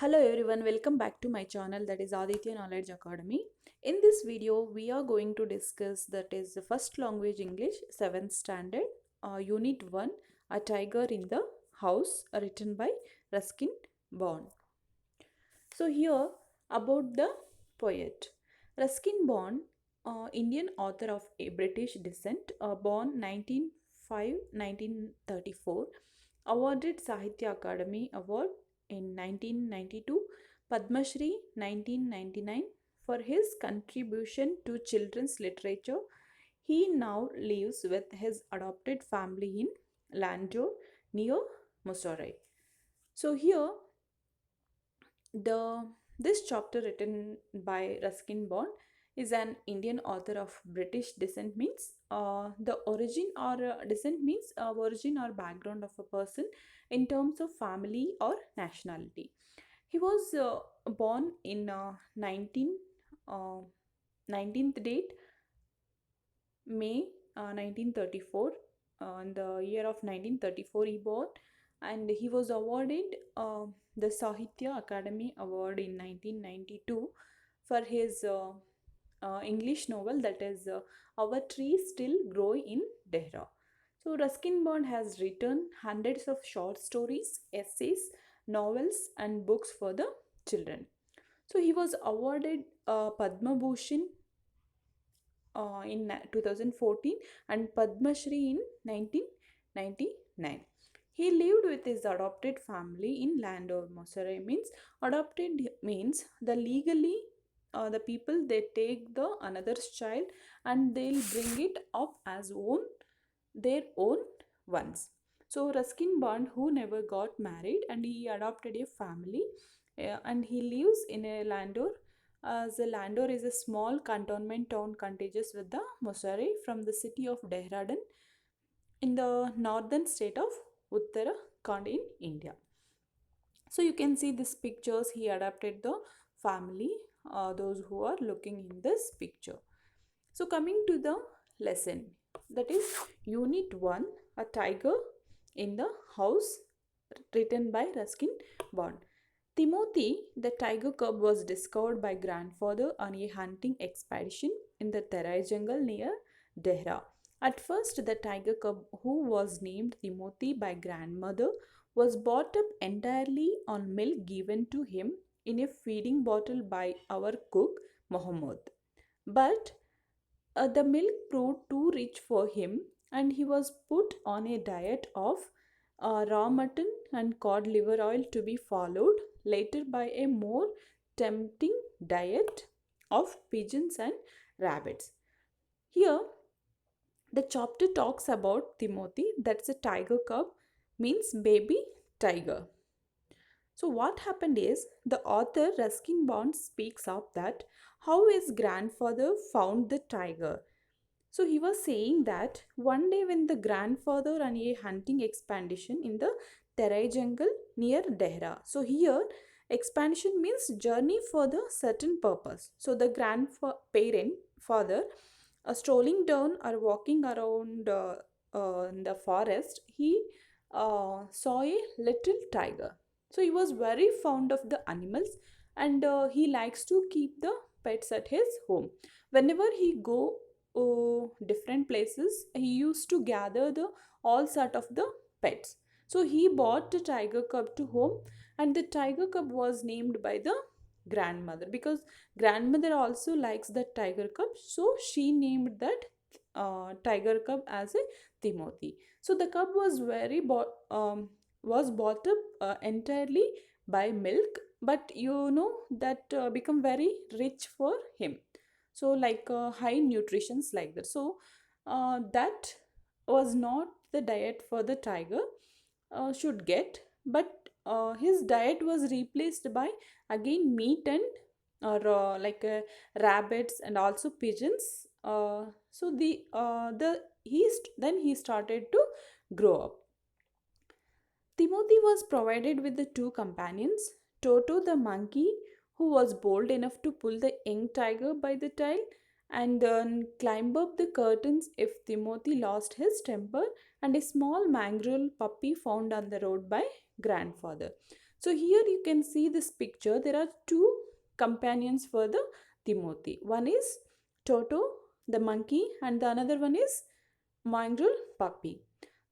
Hello everyone, welcome back to my channel, that is Aditya Knowledge Academy. In this video, we are going to discuss that is the first language English 7th standard, unit 1, A Tiger in the House, written by Ruskin Bond. So here about the poet. Ruskin Bond, Indian author of a British descent, born 1934, awarded Sahitya Akademi Award in 1992, Padma Shri 1999 for his contribution to children's literature. He now lives with his adopted family in Lanjor near Musarai. So here the this chapter written by Ruskin Bond is an Indian author of British descent means the origin or descent means origin or background of a person in terms of family or nationality. He was born in uh, 19th date May 1934. In the year of 1934 he born, and he was awarded the Sahitya Akademi Award in 1992 for his English novel, that is Our Trees Still Grow in Dehra. So Ruskin Bond has written hundreds of short stories, essays, novels and books for the children. So he was awarded Padma Bhushan in 2014 and Padma Shri in 1999. He lived with his adopted family in Landor. Mosarai means adopted means the legally the people they take the another's child and they'll bring it up as own their own ones. So Ruskin Bond, who never got married and he adopted a family, and he lives in a Landor, as Landor is a small cantonment town contiguous with the Musarai from the city of Dehradun in the northern state of Uttarakhand in India. So you can see these pictures. He adapted the family, those who are looking in this picture. So coming to the lesson, that is Unit 1, A Tiger in the House, written by Ruskin Bond. Timothy, the tiger cub, was discovered by grandfather on a hunting expedition in the Terai jungle near Dehra. At first, the tiger cub, who was named Timothy by grandmother, was brought up entirely on milk given to him in a feeding bottle by our cook Mohammed. But the milk proved too rich for him, and he was put on a diet of raw mutton and cod liver oil, to be followed later by a more tempting diet of pigeons and rabbits. Here, the chapter talks about Timothy, that's a tiger cub, means baby tiger. So what happened is the author Ruskin Bond speaks of that how his grandfather found the tiger. So he was saying that one day when the grandfather on a hunting expedition in the Terai jungle near Dehra. So here expansion means journey for the certain purpose. So the grandparent father strolling down or walking around in the forest, he saw a little tiger. So he was very fond of the animals, and he likes to keep the pets at his home. Whenever he go different places, he used to gather the all sort of the pets. So he bought the tiger cub to home, and the tiger cub was named by the grandmother because grandmother also likes the tiger cub, so she named that tiger cub as a Timothy. So the cub was was bought up entirely by milk, but you know that become very rich for him, so like high nutritions like that. So that was not the diet for the tiger should get, but his diet was replaced by again meat and or rabbits and also pigeons. So then he started to grow up. Timothy was provided with the two companions, Toto the monkey, who was bold enough to pull the young tiger by the tail and then climb up the curtains if Timothy lost his temper, and a small mongrel puppy found on the road by grandfather. So here you can see this picture. There are two companions for the Timothy. One is Toto, the monkey, and the another one is Mongrel puppy.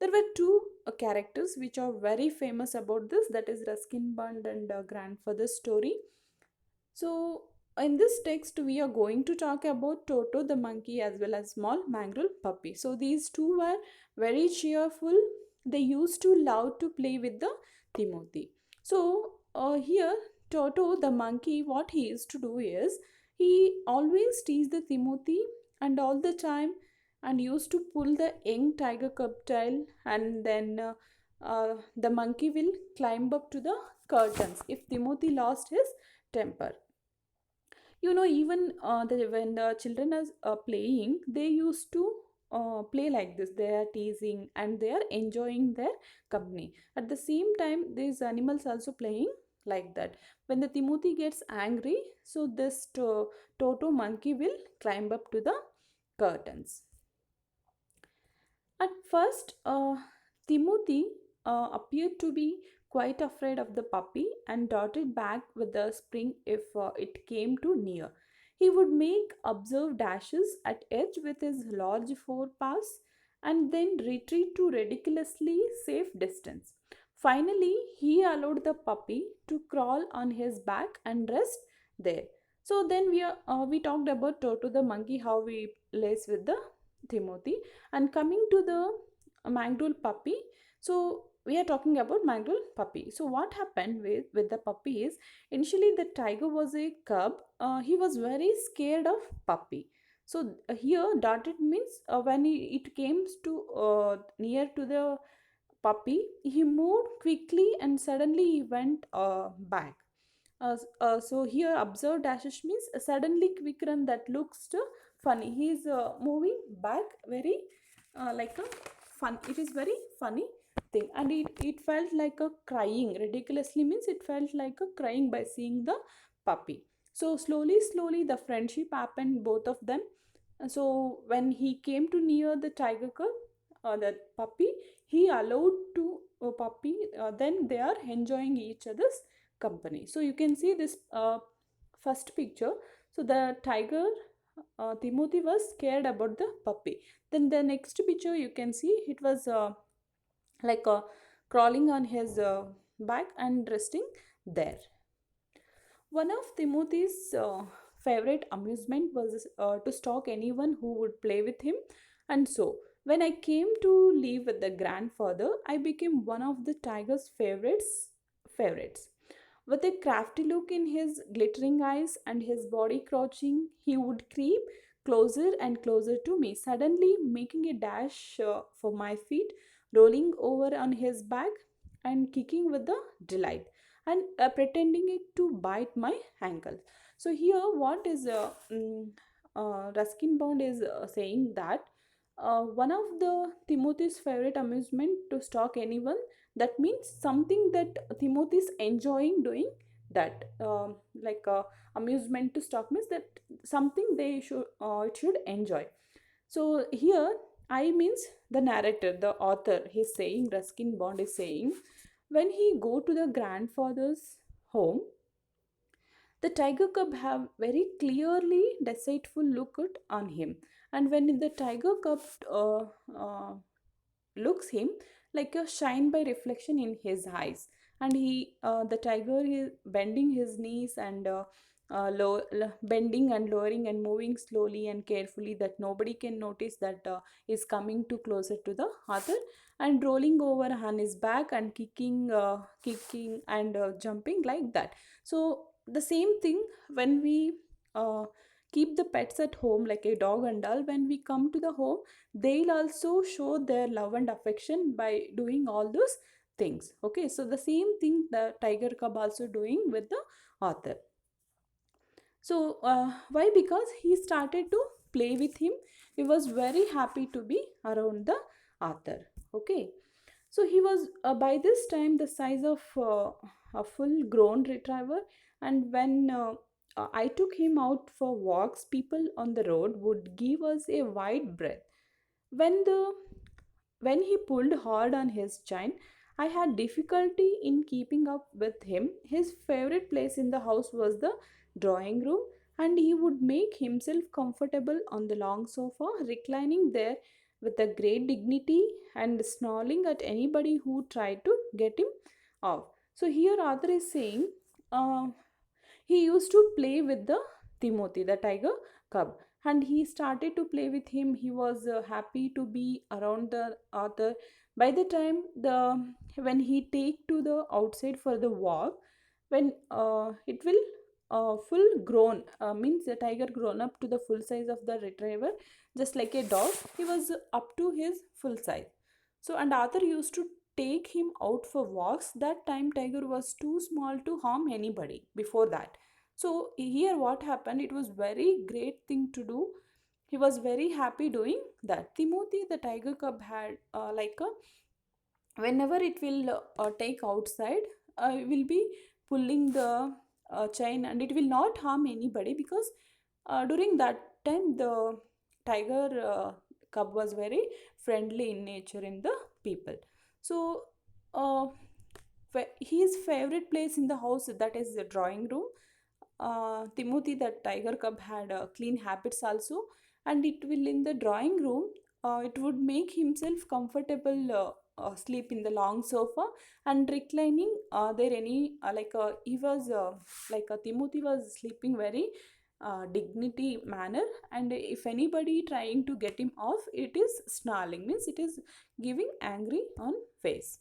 There were two characters which are very famous about this, that is Ruskin Bund and grandfather story. So in this text we are going to talk about Toto the monkey as well as small Mongrel puppy. So these two were very cheerful. They used to love to play with the Timothy. So here Toto the monkey, what he used to do is he always teased the Timothy and all the time, and used to pull the young tiger cub tail, and then the monkey will climb up to the curtains if Timothy lost his temper. Even when the children are playing, they used to play like this. They are teasing and they are enjoying their company. At the same time, these animals also playing like that. When the Timothy gets angry, so this Toto monkey will climb up to the curtains. At first, Timothy appeared to be quite afraid of the puppy and darted back with the spring if it came too near. He would make observed dashes at edge with his large forepaws and then retreat to ridiculously safe distance. Finally, he allowed the puppy to crawl on his back and rest there. So then we talked about Toto the monkey, how we lace with the Timothy. And coming to the Mangrove puppy, so we are talking about Mangrove puppy. So what happened with the puppy is, initially the tiger was a cub. He was very scared of puppy. So here darted means when it came to near to the puppy, he moved quickly and suddenly he went back. So here observed dashes means a suddenly quick run that looks funny. He is moving back very like a fun. It is very funny thing, and it felt like a crying. Ridiculously means it felt like a crying by seeing the puppy. So slowly the friendship happened both of them. So when he came to near the tiger cub, the puppy, he allowed to puppy. Then they are enjoying each other's company. So you can see this first picture. So the tiger Timothy was scared about the puppy. Then the next picture you can see it was like crawling on his back and resting there. One of Timothy's favorite amusement was to stalk anyone who would play with him, and so when I came to live with the grandfather, I became one of the tiger's favorites. With a crafty look in his glittering eyes and his body crouching, he would creep closer and closer to me, suddenly making a dash for my feet, rolling over on his back and kicking with the delight, and pretending it to bite my ankle. So here, what is Ruskin Bond is saying that one of the Timothy's favorite amusement to stalk anyone. That means something that Timothy is enjoying doing. That like amusement to stalk means that something they should it should enjoy. So here I means the narrator, the author. He's saying, Ruskin Bond is saying, when he go to the grandfather's home, the tiger cub have very clearly deceitful look on him, and when the tiger cub uh, looks him like a shine by reflection in his eyes, and the tiger is bending his knees and bending and lowering and moving slowly and carefully that nobody can notice that is coming too closer to the other, and rolling over on his back and kicking and jumping like that. So the same thing when we uh, keep the pets at home like a dog and all, when we come to the home, they'll also show their love and affection by doing all those things. Okay, so the same thing the tiger cub also doing with the author. So why? Because he started to play with him. He was very happy to be around the author. Okay, so he was by this time the size of a full grown retriever, and when I took him out for walks, people on the road would give us a wide breath when the when he pulled hard on his chain. I had difficulty in keeping up with him. His favorite place in the house was the drawing room, and he would make himself comfortable on the long sofa, reclining there with a great dignity and snarling at anybody who tried to get him off. So here Arthur is saying uh, he used to play with the Timothy, the tiger cub, and he started to play with him. He was happy to be around the Arthur. By the time the when he take to the outside for the walk, when it will full grown means the tiger grown up to the full size of the retriever, just like a dog, he was up to his full size. So and Arthur used to take him out for walks. That time tiger was too small to harm anybody before that. So here what happened, it was very great thing to do. He was very happy doing that. Timothy the tiger cub had like a whenever it will take outside, it will be pulling the chain, and it will not harm anybody because during that time the tiger cub was very friendly in nature in the people. So uh, his favorite place in the house, that is the drawing room. Timothy the tiger cub had clean habits also, and it will in the drawing room, it would make himself comfortable, sleep in the long sofa and reclining there any he was Timothy was sleeping very dignity manner, and if anybody trying to get him off, it is snarling, means it is giving angry on face.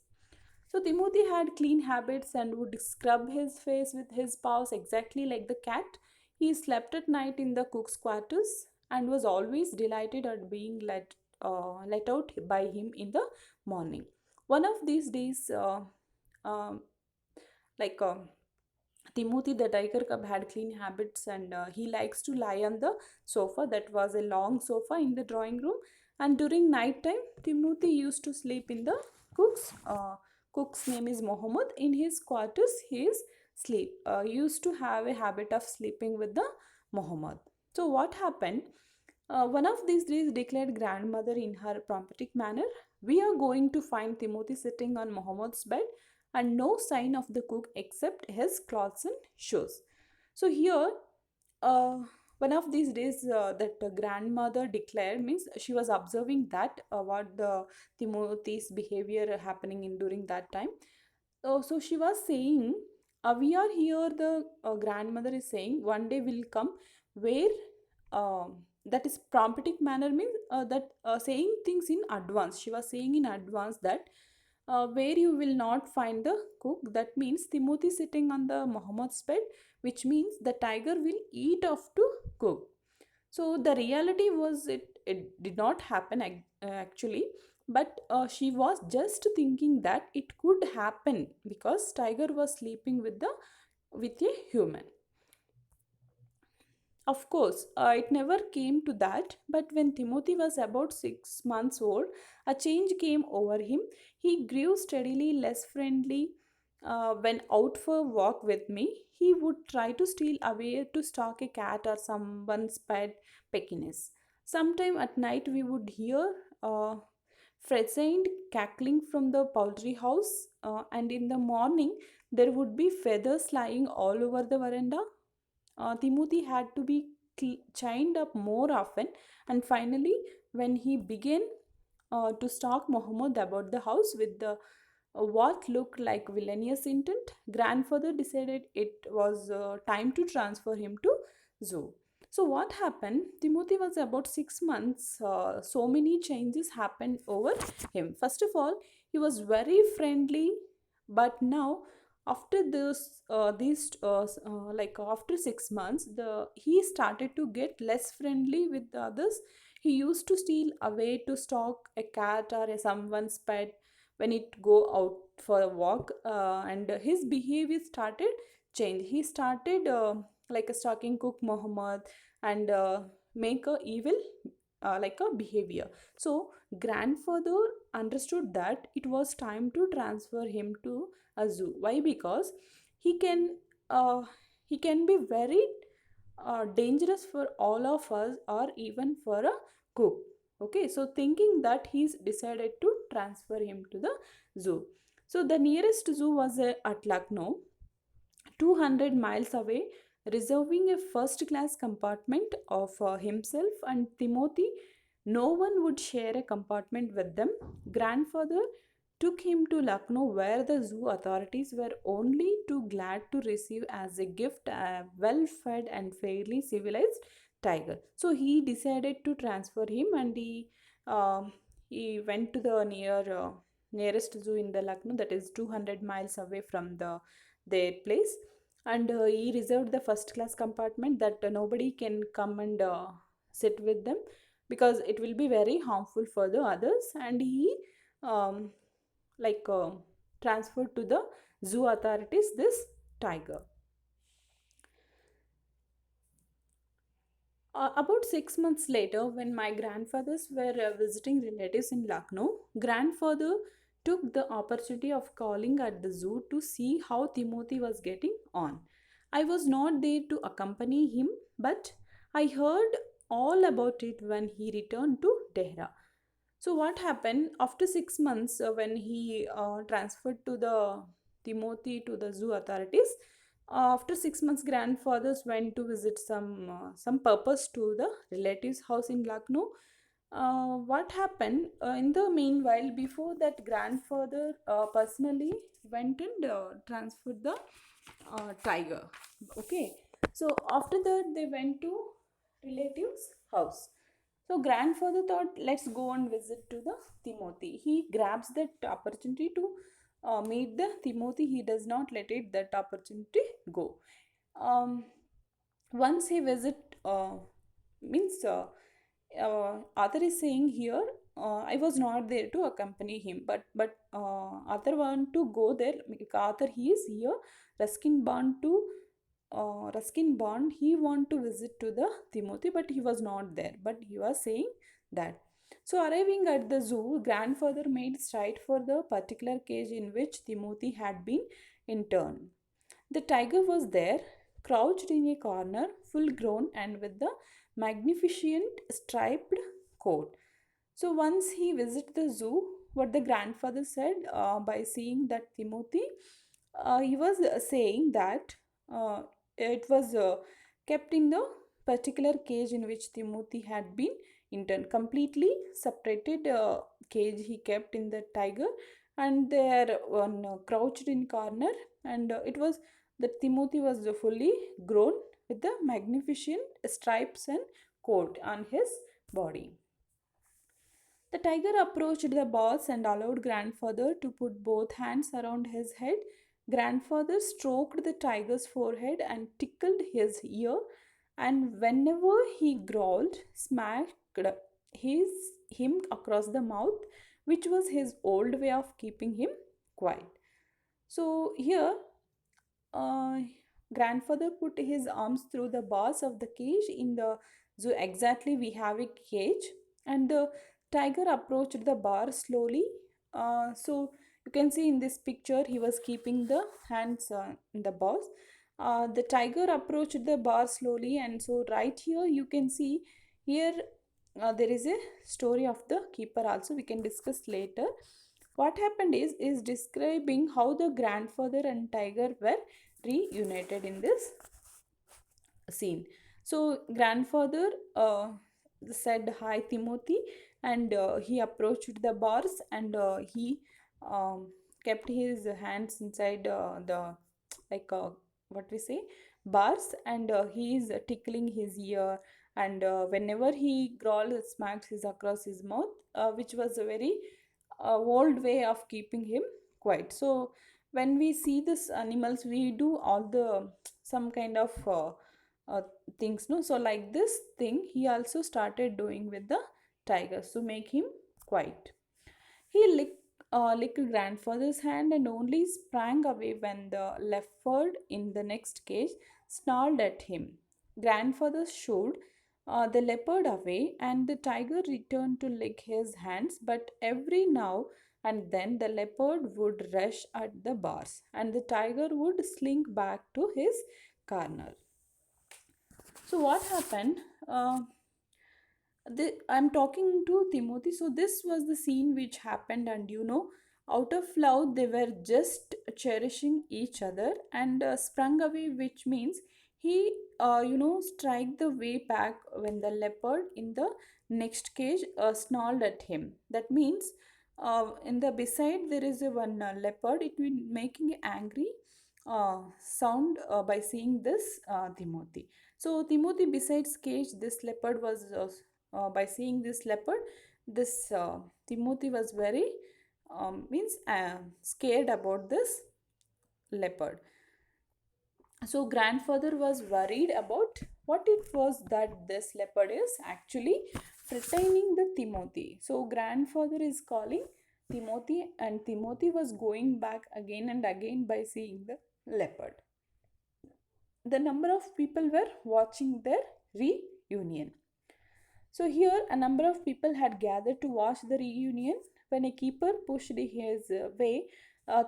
So Timothy had clean habits and would scrub his face with his paws exactly like the cat. He slept at night in the cook's quarters and was always delighted at being let out by him in the morning. One of these days, um like Timothy the tiger cub had clean habits, and he likes to lie on the sofa. That was a long sofa in the drawing room. And during night time, Timothy used to sleep in the cook's name is Mohammed. In his quarters, he is used to have a habit of sleeping with the Mohammed. So what happened? One of these days, declared grandmother in her prophetic manner, we are going to find Timothy sitting on Mohammed's bed and no sign of the cook except his clothes and shoes. So here, uh, one of these days, that grandmother declared, means she was observing that what the Timothy's behavior happening in during that time. So she was saying, we are here. The grandmother is saying, one day will come where that is prophetic manner, means that saying things in advance. She was saying in advance that where you will not find the cook. That means Timothy sitting on the Muhammad's bed, which means the tiger will eat off to cook. So the reality was, it did not happen actually, but she was just thinking that it could happen because tiger was sleeping with a human. Of course, it never came to that, but when Timothy was about 6 months old, a change came over him. He grew steadily less friendly. When out for a walk with me, he would try to steal away to stalk a cat or someone's pet Pekines. Sometime at night, we would hear frightened cackling from the poultry house, and in the morning, there would be feathers lying all over the veranda. Timothy had to be chained up more often, and finally, when he began to stalk Muhammad about the house with the what looked like villainous intent, grandfather decided it was time to transfer him to zoo. So what happened? Timothy was about 6 months. So many changes happened over him. First of all, he was very friendly, but now after this these like after 6 months, the he started to get less friendly with the others. He used to steal away to stalk a cat or someone's pet when it go out for a walk, and his behavior started change. He started like a stalking cook Muhammad, and make a evil like a behavior. So grandfather understood that it was time to transfer him to a zoo. Why? Because he can uh, he can be very dangerous for all of us, or even for a cook. Okay, so thinking that, he's decided to transfer him to the zoo. So the nearest zoo was at Lucknow, 200 miles away, reserving a first class compartment of himself and Timothy. No one would share a compartment with them. Grandfather took him to Lucknow, where the zoo authorities were only too glad to receive as a gift a well fed and fairly civilized tiger. So he decided to transfer him, and he went to the nearest zoo in the Lucknow, that is 200 miles away from their place, and he reserved the first class compartment that nobody can come and sit with them, because it will be very harmful for the others. And he um, like transferred to the zoo authorities this tiger. About 6 months later, when my grandfathers were visiting relatives in Lucknow, grandfather took the opportunity of calling at the zoo to see how Timothy was getting on. I was not there to accompany him, but I heard all about it when he returned to Dehra. So what happened after 6 months, when he transferred to the Timothy to the zoo authorities? After 6 months, grandfathers went to visit some purpose to the relatives' house in Lucknow. What happened in the meanwhile? Before that, grandfather personally went and transferred the tiger. Okay, so after that, they went to relatives' house. So grandfather thought, let's go and visit to the Timothy. He grabs that opportunity to meet the Timothy. He does not let it that opportunity go. Um, Once he visit, means author is saying here, I was not there to accompany him, but author want to go there. Author he is here. Ruskin Bond to Ruskin Bond, he want to visit to the Timothy, but he was not there. But he was saying that. So arriving at the zoo, grandfather made straight for the particular cage in which Timothy had been interned. The tiger was there, crouched in a corner, full grown and with the magnificent striped coat. So once he visited the zoo, what the grandfather said, by seeing that Timothy, he was saying that it was kept in the particular cage in which Timothy had been interned. Completely separated cage he kept in the tiger, and there one crouched in corner, and it was that Timothy was fully grown with the magnificent stripes and coat on his body. The tiger approached the boss and allowed grandfather to put both hands around his head. Grandfather stroked the tiger's forehead and tickled his ear, and whenever he growled, smacked his him across the mouth, which was his old way of keeping him quiet. So here, uh, grandfather put his arms through the bars of the cage in the zoo. Exactly, we have a cage, and the tiger approached the bar slowly. So you can see in this picture, he was keeping the hands in the bars. The tiger approached the bar slowly, and so right here you can see here, there is a story of the keeper also. We can discuss later. What happened is describing how the grandfather and tiger were reunited in this scene. So grandfather said hi Timothy, and he approached the bars, and he um, kept his hands inside the, like what we say, bars, and he is tickling his ear, and whenever he growled, smacks his across his mouth, which was a very old way of keeping him quiet. So when we see this animals, we do all the some kind of uh, things, no? So like this thing he also started doing with the tigers to make him quiet. He licked grandfather's hand and only sprang away when the leopard in the next cage snarled at him. Grandfather showed the leopard away, and the tiger returned to lick his hands, but every now and then the leopard would rush at the bars, and the tiger would slink back to his corner. So what happened? I'm talking to Timothy. So this was the scene which happened, and Out of love, they were just cherishing each other and sprung away, which means he, strike the way back when the leopard in the next cage snarled at him. That means in the beside there is a one leopard. It will making angry sound by seeing this Timothy. So Timothy besides cage, this leopard was by seeing this leopard, this Timothy was very means scared about this leopard. So grandfather was worried about what it was that this leopard is actually threatening the Timothy. So grandfather is calling Timothy, and Timothy was going back again and again by seeing the leopard. The number of people were watching their reunion. So here a number of people had gathered to watch the reunion when a keeper pushed his way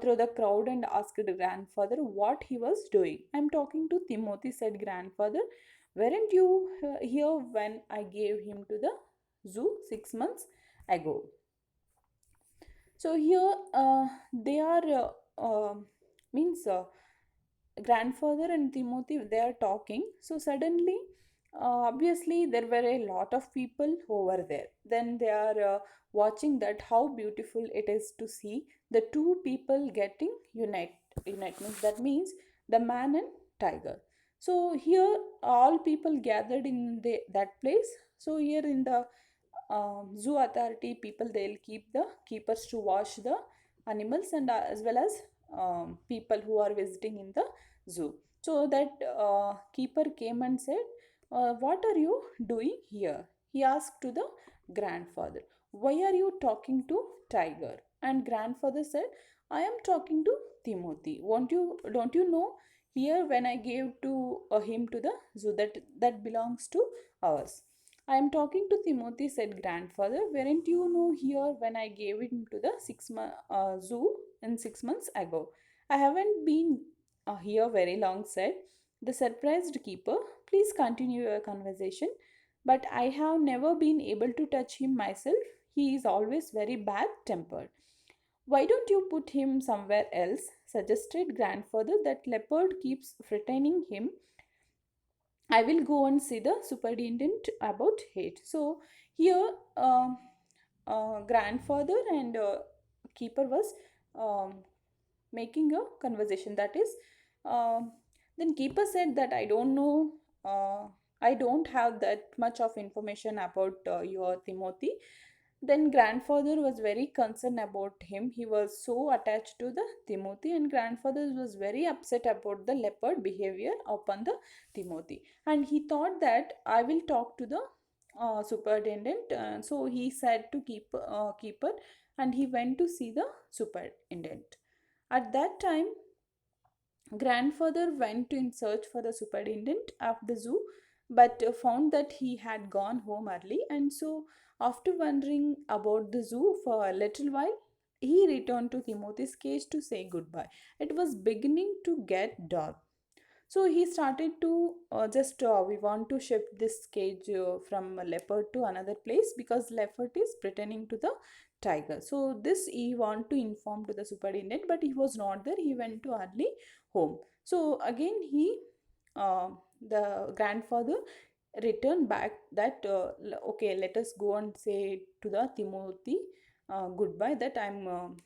through the crowd and asked grandfather what he was doing. I'm talking to Timothy, said grandfather. Weren't you here when I gave him to the zoo 6 months ago? So here they are means grandfather and Timothy, they are talking. So suddenly obviously there were a lot of people over there. Then they are watching that how beautiful it is to see the two people getting unite means that means the man and tiger. So here all people gathered in that place. So here in the zoo authority people, they'll keep the keepers to watch the animals and as well as people who are visiting in the zoo. So that keeper came and said, what are you doing here? He asked to the grandfather, why are you talking to tiger? And grandfather said, I am talking to Timothy. Won't you don't you know, here when I gave to him to the zoo, that belongs to ours. I am talking to Timothy, said grandfather. Weren't you know here when I gave him to the zoo in 6 months ago? I haven't been here very long, said the surprised keeper. Please continue your conversation. But I have never been able to touch him myself. He is always very bad tempered. Why don't you put him somewhere else? Suggested grandfather. That leopard keeps frightening him. I will go and see the superintendent about it. So here, grandfather and keeper was um, making a conversation. That is, um, then keeper said that I don't know. I don't have that much of information about your Timothy. Then grandfather was very concerned about him. He was so attached to the Timothy, and grandfather was very upset about the leopard behavior upon the Timothy. And he thought that I will talk to the superintendent. So he said to keeper, and he went to see the superintendent. At that time, grandfather went in search for the superintendent of the zoo, but found that he had gone home early. And so, after wondering about the zoo for a little while, he returned to Timothy's cage to say goodbye. It was beginning to get dark. So he started to just we want to shift this cage from a leopard to another place because leopard is pretending to the tiger. So this he want to inform to the superintendent, but he was not there. He went to early home. So again he the grandfather returned back that okay, let us go and say to the Timothy goodbye that I'm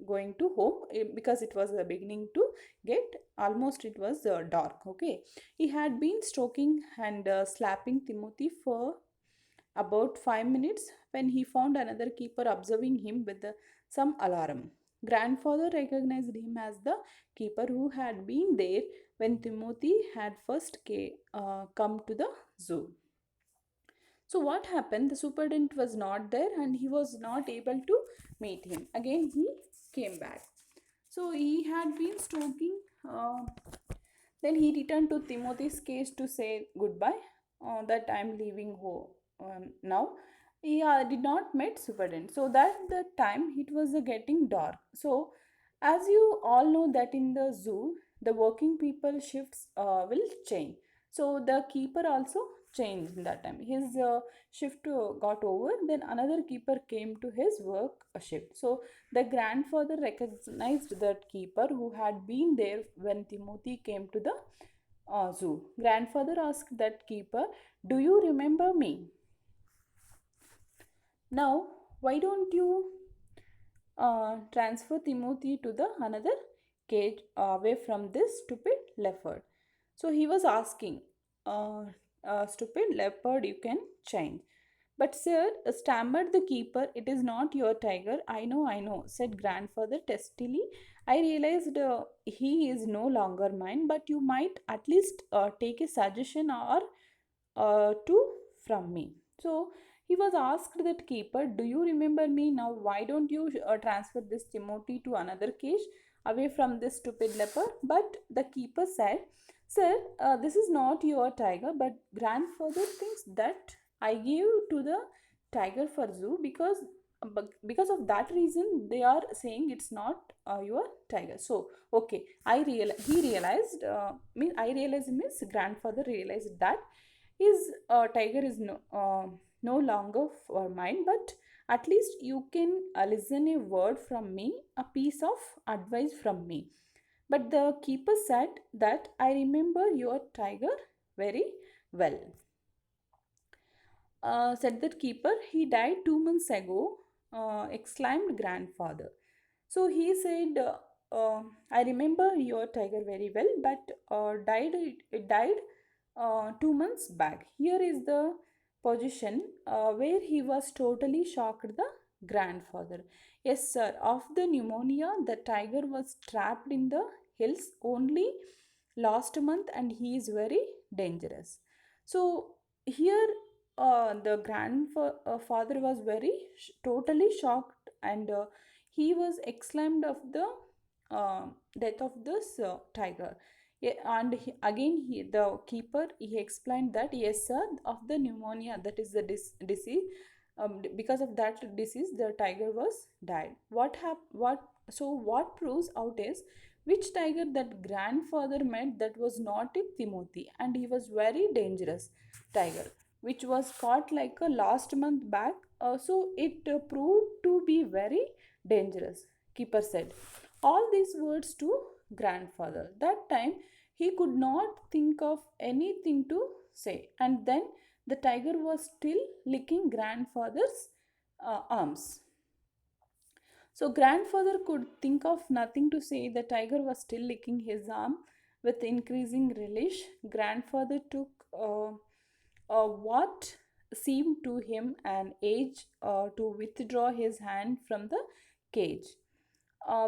going to home, because it was the beginning to get almost it was dark. Okay, he had been stroking and slapping Timothy for about 5 minutes when he found another keeper observing him with some alarm. Grandfather recognized him as the keeper who had been there when Timothy had first come to the zoo. So what happened? The superintendent was not there and he was not able to meet him. Again, he came back. So he had been stroking. Then he returned to Timothy's cage to say goodbye. That I'm leaving home now. He did not meet superintendent. So that the time it was getting dark. So as you all know that in the zoo, the working people shifts will change. So the keeper also changed in that time. His shift got over, then another keeper came to his work shift. So the grandfather recognized that keeper who had been there when Timothy came to the zoo. Grandfather asked that keeper, "Do you remember me? Now, why don't you transfer Timothy to the another cage away from this stupid leopard?" So he was asking, "Stupid leopard, you can change." "But sir," stammered the keeper, "it is not your tiger." I know," said grandfather testily. "I realized he is no longer mine, but you might at least take a suggestion or two from me." So he was asked that keeper, "Do you remember me? Now why don't you transfer this Timothy to another cage away from this stupid leopard?" But the keeper said, "Sir, this is not your tiger, but grandfather thinks that I gave to the tiger for zoo because of that reason they are saying it's not your tiger." So okay, he realized I realized means grandfather realized that his tiger is no longer for mine, but at least you can listen a word from me, a piece of advice from me. But the keeper said that, "I remember your tiger very well," said the keeper. "He died 2 months ago," exclaimed grandfather. So he said, "I remember your tiger very well, but it died 2 months back." Here is the position where he was totally shocked. The grandfather, "Yes, sir. Of the pneumonia, the tiger was trapped in the hills only last month, and he is very dangerous." So here the grandfather was totally shocked, and he was exclaimed of the death of this tiger. Yeah, and the keeper he explained that, "Yes sir, of the pneumonia, that is the disease, because of that disease the tiger was died." What proves out is which tiger that grandfather met, that was not a Timothy, and he was very dangerous tiger which was caught like a last month back. So it proved to be very dangerous, keeper said all these words to grandfather. That time he could not think of anything to say, and then the tiger was still licking grandfather's arms. So grandfather could think of nothing to say. The tiger was still licking his arm with increasing relish. Grandfather took what seemed to him an age to withdraw his hand from the cage.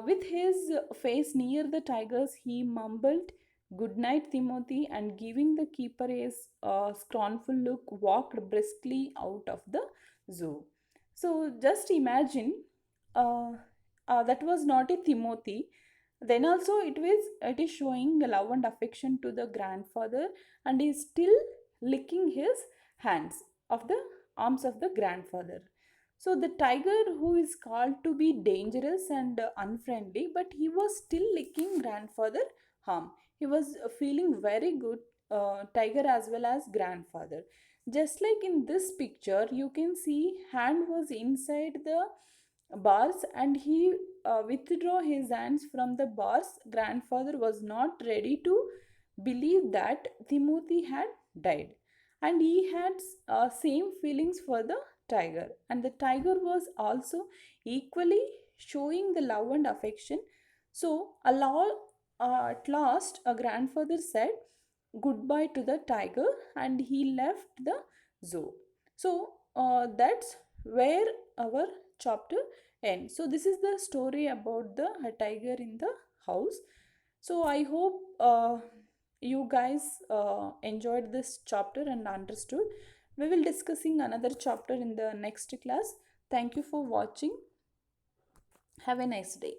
With his face near the tiger's, he mumbled, "Good night, Timothy," and giving the keeper a scornful look, walked briskly out of the zoo. So just imagine, uh, that was not a Timothy. Then also it is showing the love and affection to the grandfather, and is still licking his hands of the arms of the grandfather. So the tiger who is called to be dangerous and unfriendly, but he was still licking grandfather harm. He was feeling very good, tiger as well as grandfather. Just like in this picture, you can see hand was inside the bars, and he withdraw his hands from the bars. Grandfather was not ready to believe that Timothy had died, and he had same feelings for the tiger, and the tiger was also equally showing the love and affection. So at last a grandfather said goodbye to the tiger, and he left the zoo. So that's where our chapter ends. So this is the story about the tiger in the house. So I hope you guys enjoyed this chapter and understood. We will discussing another chapter in the next class. Thank you for watching. Have a nice day.